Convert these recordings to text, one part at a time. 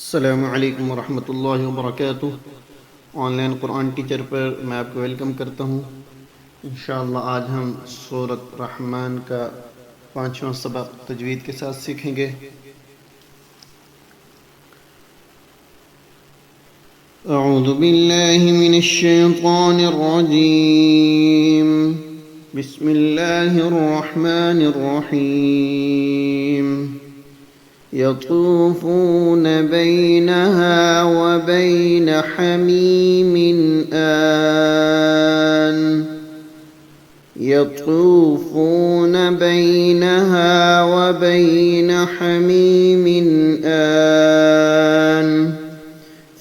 अस्सलामु अलैकुम वरहमतुल्लाहि वबरकातुह। ऑनलाइन कुरान टीचर पर मैं आपको वेलकम करता हूँ। इंशाअल्लाह आज हम सूरत रहमान का 5वां सबक तजवीद के साथ सीखेंगे। अऊज़ु बिल्लाहि मिनश शैतानिर रजीम। बिस्मिल्लाहिर रहमानिर रहीम। यतूफ़ून बैनहा व बैन हमीमिन आन। यतूफ़ून बैनहा व बैन हमीमिन आन।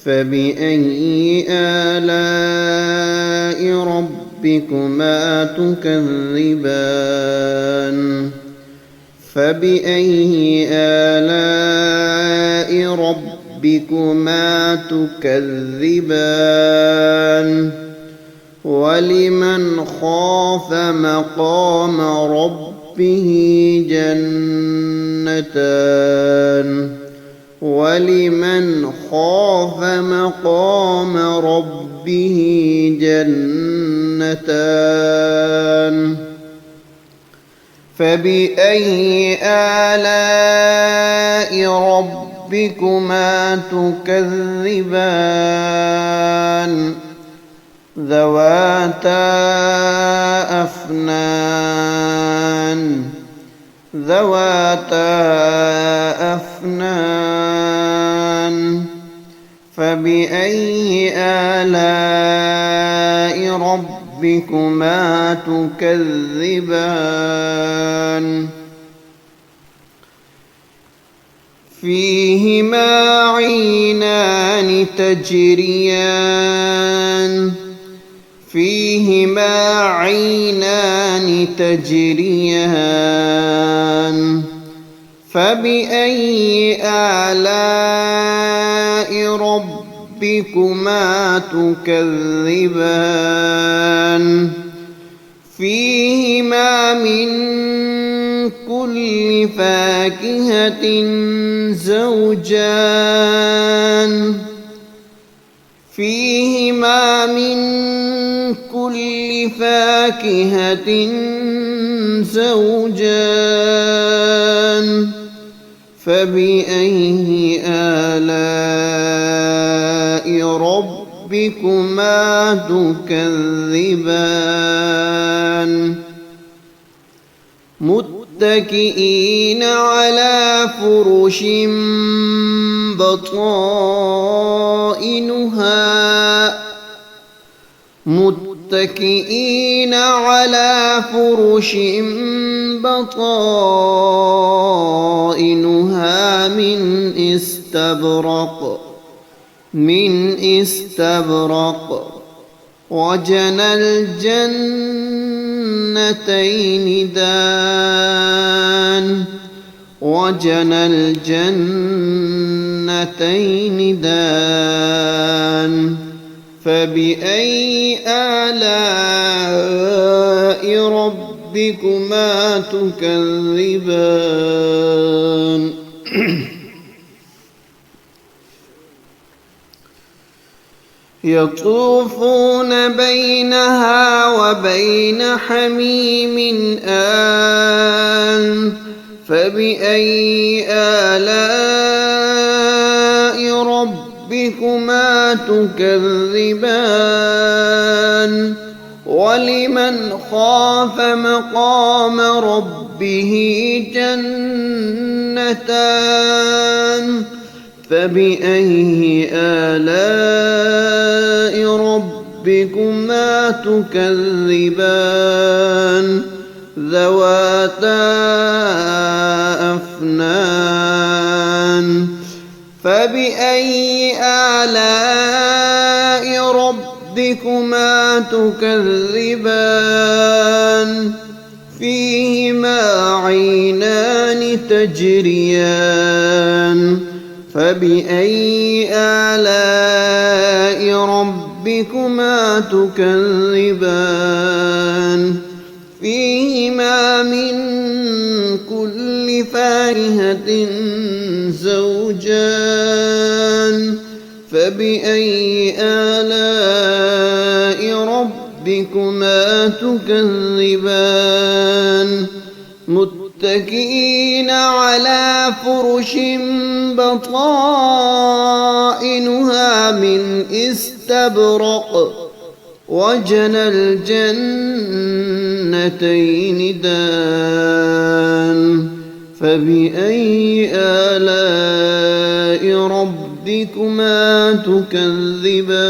फबिअय्यि आलाइ रब्बिकुमा तुकज़्ज़िबान। फबिअय्यि आलाइ रब्बिकुमा तुकज़्ज़िबान। वलिमन खाफ़ मक़ाम रब्बिह जन्नतान। वलिमन खाफ़ मक़ाम रब्बिह जन्नतान। फबिअय्यि आलाइ रब्बिकुमा तुकज़्ज़िबान। ذواتا أفنان। ذواتا أفنان. فبأي آلاء ربكما تكذبان. فيهما عينان تجريان. فيهما عينان تجريان. فبأي آلاء ربكما تكذبان. فيهما من كل فاكهة زوجان. فيهما من كل فاكهة زوجان. فبأي آلاء ربكما تكذبان. متكئين على فرش بطائنها. متكئين على فرش بطائنها من استبرق. من استبرق. وجنى الجنتين دان. وجنى الجنتين دان. فبأي آلاء ربكما تكذبان. يطوفون بينها وبين حميم آن. فبأي آلاء ربكما تكذبان. ولمن خاف مقام ربه جنتان. فبأي آلاء ربكما تكذبان. ذواتا أفنان. فبأي آلاء ربكما تكذبان. فيهما عينان تجريان. فبأي آلاء ربكما تكذبان. فيهما من كل فاكهة زوجان فبأي آلاء ربكما تكذبان متكئين على فرش بطائنها من استبرق وجنى الجنتين دان فبأي آلاء ربكما تكذبان